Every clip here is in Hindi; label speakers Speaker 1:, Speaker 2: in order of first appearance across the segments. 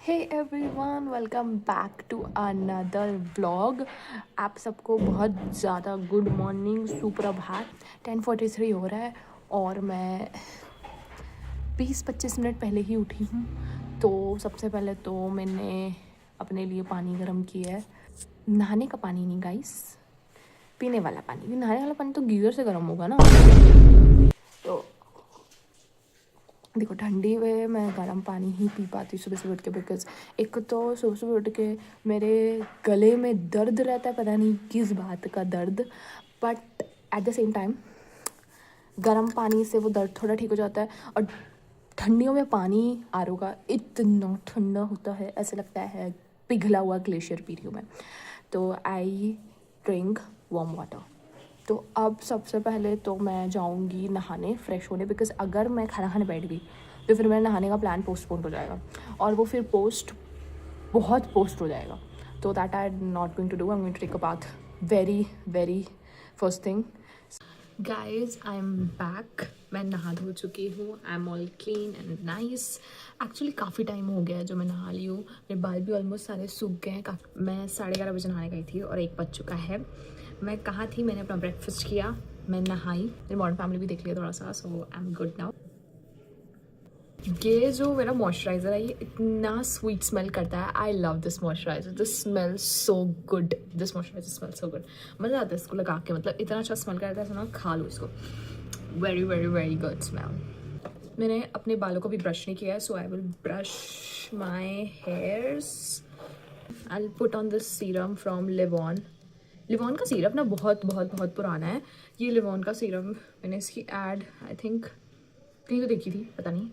Speaker 1: Hey everyone, welcome back to another vlog. आप सबको बहुत ज़्यादा गुड मॉर्निंग, सुप्रभात। 10:43 हो रहा है और मैं 20-25 मिनट पहले ही उठी हूँ। तो सबसे पहले तो मैंने अपने लिए पानी गर्म किया है। नहाने का पानी नहीं गाइस, पीने वाला पानी। नहाने वाला पानी तो गीज़र से गर्म होगा ना। तो देखो, ठंडी में मैं गर्म पानी ही पी पाती सुबह सुबह उठ के, बिकॉज एक तो सुबह सुबह उठ के मेरे गले में दर्द रहता है, पता नहीं किस बात का दर्द, but at the same time गर्म पानी से वो दर्द थोड़ा ठीक हो जाता है। और ठंडियों में पानी आर ओ का इतना ठंडा होता है, ऐसे लगता है पिघला हुआ ग्लेशियर पी रही हूँ मैं। तो आई ड्रिंक वार्म वाटर। तो अब सबसे पहले तो मैं जाऊंगी नहाने, फ्रेश होने, बिकॉज अगर मैं खाना खाने बैठ गई तो फिर मेरा नहाने का प्लान पोस्टपोन हो जाएगा और वो फिर बहुत पोस्ट हो जाएगा। तो that I am not going to do. I am going to take a bath very very first thing. Guys, I am back. मैं नहा धो चुकी हूँ। I am all clean and nice. Actually काफ़ी टाइम हो गया है जो मैं नहा ली हूँ। मेरे बाल भी ऑलमोस्ट सारे सूख गए हैं। मैं 11:30 बजे नहाने गई थी और 1 बज चुका है। मैं कहाँ थी, मैंने अपना ब्रेकफास्ट किया, मैं नहाई, मेरी मॉडर्न फैमिली भी देख लिया थोड़ा सा। सो आई एम गुड नाउ। ये जो मेरा मॉइस्चराइज़र है ये इतना स्वीट स्मेल करता है। I love this moisturiser, this smell so good. This moisturiser smell so good. मज़ा आता है इसको लगा के, मतलब इतना अच्छा स्मेल करता है, ऐसा ना खा लो इसको। Very very very good smell. मैंने अपने बालों को भी ब्रश नहीं किया है, so I will brush my hairs. I put on this serum from Livon. Livon का सीरम ना बहुत बहुत बहुत पुराना है। ये लिवॉन का सीरम मैंने इसकी ऐड आई थिंक कहीं तो देखी थी, पता नहीं।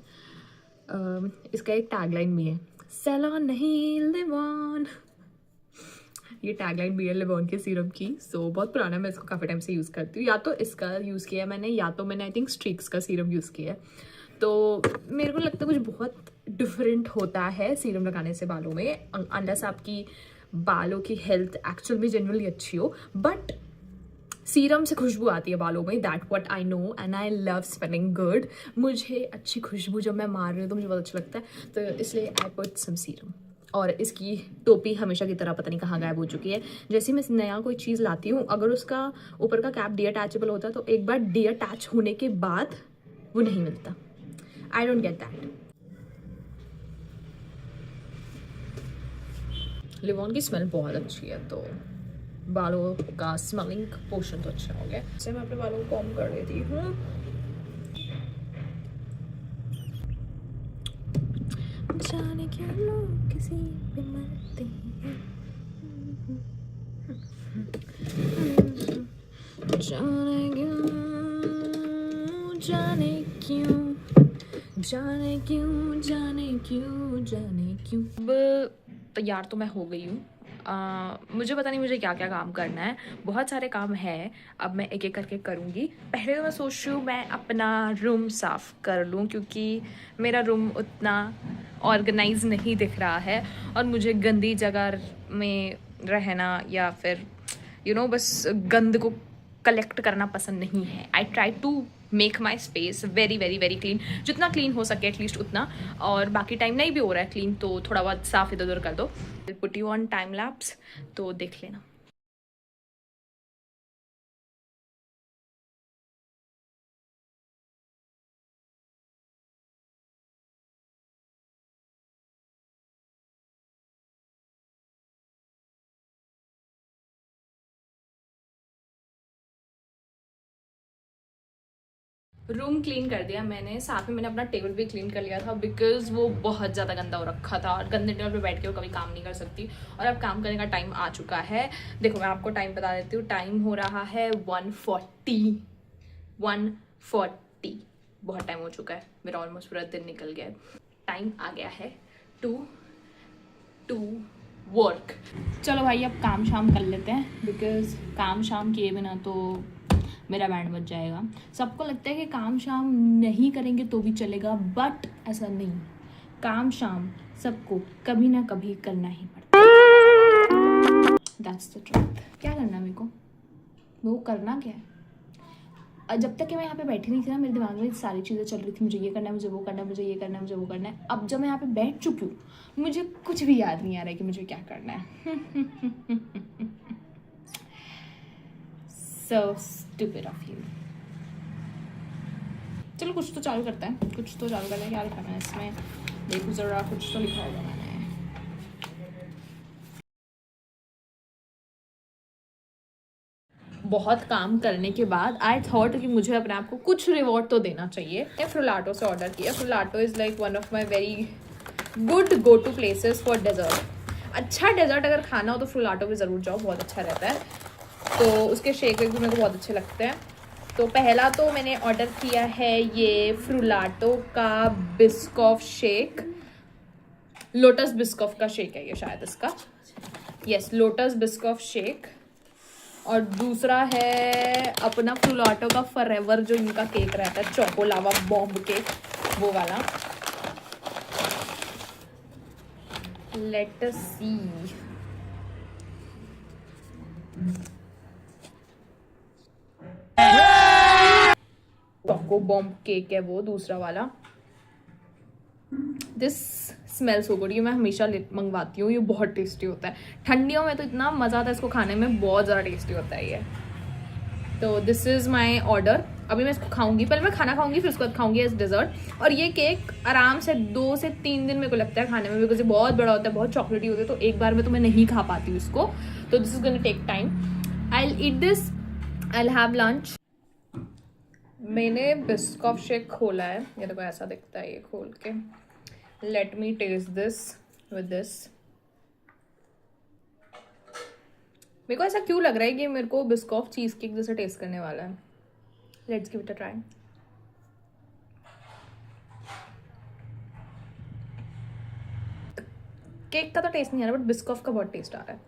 Speaker 1: इसका एक टैगलाइन भी है, सैलॉन नहीं लिवॉन। ये टैगलाइन भी है लिवॉन के सीरम की। सो बहुत पुराना है, मैं इसको काफ़ी टाइम से यूज़ करती हूँ। या तो इसका यूज़ किया है मैंने, या तो मैंने आई थिंक स्ट्रीक्स का सीरम यूज़ किया है। तो मेरे को लगता है कुछ बहुत डिफरेंट होता है सीरम लगाने से बालों में, अनलेस आपकी बालों की हेल्थ एक्चुअल में जनरली अच्छी हो। बट सीरम से खुशबू आती है बालों में, that what I know and I love smelling good. मुझे अच्छी खुशबू जब मैं मार रही हूँ तो मुझे बहुत अच्छा लगता है, तो इसलिए आई पुट सम सीरम। और इसकी टोपी हमेशा की तरह पता नहीं कहाँ गायब हो चुकी है। जैसे मैं नया कोई चीज़ लाती हूँ, अगर उसका ऊपर का कैप डीअटैचेबल होता है तो एक बार डीअटैच होने के बाद वो नहीं मिलता। I don't get that. Livon की स्मेल बहुत अच्छी है, तो बालों का स्मेलिंग पोर्शन तो अच्छा हो गया। इससे मैं अपने बालों को कॉम्ब कर देती हूँ। जाने क्यों लोग किसी पे मरते हैं, जाने क्यों, जाने क्यों, जाने क्यों, जाने क्यों, जाने क्यों। अब तैयार तो मैं हो गई हूँ। मुझे पता नहीं मुझे क्या क्या काम करना है, बहुत सारे काम है। अब मैं एक एक करके करूँगी। पहले तो मैं सोच रही हूँ मैं अपना रूम साफ़ कर लूँ, क्योंकि मेरा रूम उतना ऑर्गेनाइज नहीं दिख रहा है और मुझे गंदी जगह में रहना या फिर बस गंद को कलेक्ट करना पसंद नहीं है। I try to make my space very very very clean, जितना क्लीन हो सके एटलीस्ट उतना। और बाकी टाइम नहीं भी हो रहा है क्लीन, तो थोड़ा बहुत साफ इधर उधर कर दो। Put you on time lapse, तो देख लेना। रूम क्लीन कर दिया मैंने, साथ में मैंने अपना टेबल भी क्लीन कर लिया था, बिकॉज वो बहुत ज़्यादा गंदा हो रखा था और गंदे टेबल पे बैठ के वो कभी काम नहीं कर सकती। और अब काम करने का टाइम आ चुका है। देखो मैं आपको टाइम बता देती हूँ, टाइम हो रहा है 1:40। 1:40 बहुत टाइम हो चुका है, मेरा ऑलमोस्ट पूरा दिन निकल गया है। टाइम आ गया है टू वर्क। चलो भाई, अब काम शाम कर लेते हैं, बिकॉज काम शाम किए बिना तो मेरा बैंड बज जाएगा। सबको लगता है कि काम शाम नहीं करेंगे तो भी चलेगा, बट ऐसा नहीं। काम शाम सबको कभी ना कभी करना ही पड़ता है। That's the truth. क्या करना है मेरे को, वो करना क्या है। जब तक कि मैं यहाँ पे बैठी नहीं थी ना, मेरे दिमाग में सारी चीज़ें चल रही थी, मुझे ये करना है, मुझे वो करना है, मुझे ये करना है, मुझे वो करना है। अब जब मैं यहाँ पे बैठ चुकी हूँ, मुझे कुछ भी याद नहीं आ रहा है कि मुझे क्या करना है। So stupid of you. चलो कुछ तो चालू करते हैं, कुछ तो चालू करते हैं। क्या लिखा है इसमें, देखो ज़रा, कुछ तो लिखा होगा मैंने। बहुत काम करने के बाद आई थॉट कि मुझे अपने आप को कुछ रिवॉर्ड तो देना चाहिए। मैं फ्रुलाटो से ऑर्डर किया। Frulato is like one of my very good go to places for dessert. अच्छा डेजर्ट अगर खाना हो तो फ्रुलाटो पे ज़रूर जाओ, बहुत अच्छा रहता है। तो उसके शेक भी मेरे को बहुत अच्छे लगते हैं। तो पहला तो मैंने ऑर्डर किया है ये फ्रुलाटो का बिस्कॉफ शेक। लोटस बिस्कॉफ का शेक है ये शायद इसका, यस, लोटस बिस्कॉफ शेक। और दूसरा है अपना फ्रुलाटो का फॉरएवर जो इनका केक रहता है, चोको लावा बॉम्ब केक, वो वाला। लेट अस सी। चोको बॉम्ब केक है वो दूसरा वाला। This smell so good. ये मैं हमेशा मंगवाती हूँ, ये बहुत टेस्टी होता है। ठंडियों में तो इतना मज़ा आता है इसको खाने में, बहुत ज़्यादा टेस्टी होता है ये। तो दिस इज़ माई ऑर्डर। अभी मैं इसको खाऊंगी, पहले मैं खाना खाऊंगी फिर उसके बाद खाऊंगी एज डेजर्ट। और ये केक आराम से 2 से 3 दिन मेरे को लगता है खाने में, बिकॉज ये बहुत बड़ा होता है, बहुत चॉकलेटी होती है, तो एक बार में तो मैं नहीं खा पाती हूँ इसको। तो this is going to take time. I will eat this, I will have lunch. मैंने बिस्कॉफ शेक खोला है, ये देखो ऐसा दिखता है ये खोल के। Let me taste this with this. मेरे को ऐसा क्यों लग रहा है कि मेरे को बिस्कॉफ चीज केक जैसे टेस्ट करने वाला है। Let's give it a try. Cake का तो टेस्ट नहीं आ रहा, बट बिस्कॉफ का बहुत टेस्ट आ रहा है।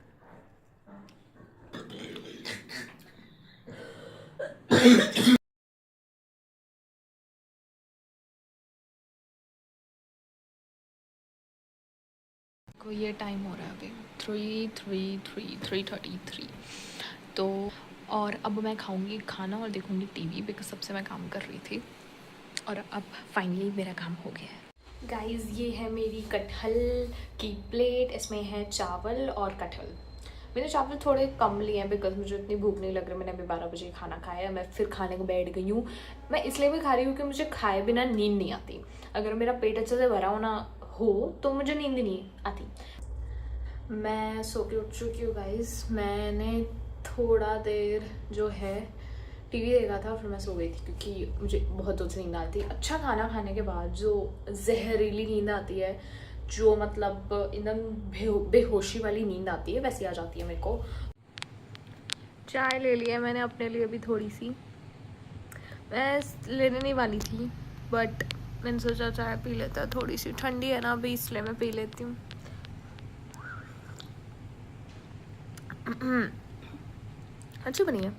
Speaker 1: को ये टाइम हो रहा है अभी 3:33 तो। और अब मैं खाऊंगी खाना और देखूंगी टीवी, बिकॉज सबसे मैं काम कर रही थी और अब फाइनली मेरा काम हो गया है। गाइस ये है मेरी कटहल की प्लेट। इसमें है चावल और कटहल। मैंने चावल थोड़े कम लिए हैं बिकॉज मुझे इतनी भूख नहीं लग रही। मैंने अभी 12 बजे खाना खाया, मैं फिर खाने को बैठ गई हूँ। मैं इसलिए भी खा रही हूँ कि मुझे खाए बिना नींद नहीं आती। अगर मेरा पेट अच्छे से भरा होना हो तो मुझे नींद नहीं आती। मैं सो के उठ चुकी हूँ गाइस। मैंने थोड़ा देर जो है टीवी देखा था, फिर मैं सो गई थी क्योंकि मुझे बहुत जोर से नींद आती है। अच्छा खाना खाने के बाद जो जहरीली नींद आती है, जो मतलब एकदम बेहोशी वाली नींद आती है, वैसी आ जाती है मेरे को। चाय ले लिया मैंने अपने लिए भी थोड़ी सी। मैं लेने नहीं वाली थी बट मैंने सोचा चाय पी लेता, थोड़ी सी ठंडी है ना अभी, इसलिए मैं पी लेती हूँ। अच्छी बनी है।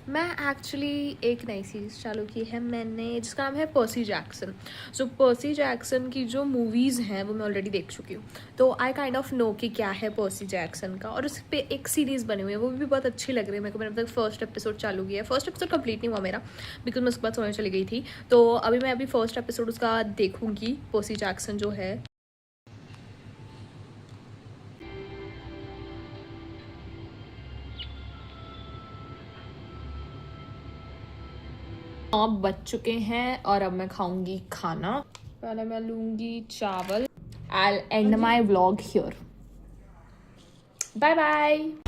Speaker 1: मैं एक्चुअली एक नई सीरीज़ चालू की है मैंने, जिसका नाम है पर्सी जैक्सन। सो पर्सी जैक्सन की जो मूवीज़ हैं वो मैं ऑलरेडी देख चुकी हूँ, तो आई काइंड ऑफ नो कि क्या है पर्सी जैक्सन का। और उस पर एक सीरीज़ बनी हुई है, वो भी बहुत अच्छी लग रही है मेरे को। मैंने अब तक फर्स्ट एपिसोड चालू किया है। फर्स्ट एपिसोड कंप्लीट नहीं हुआ मेरा बिकॉज मैं उसके बाद सोने चली गई थी। तो अभी मैं फर्स्ट एपिसोड उसका देखूँगी, पर्सी जैक्सन जो है। अब बज चुके हैं और अब मैं खाऊंगी खाना। पहले मैं लूंगी चावल। I'll end my vlog here. Bye bye.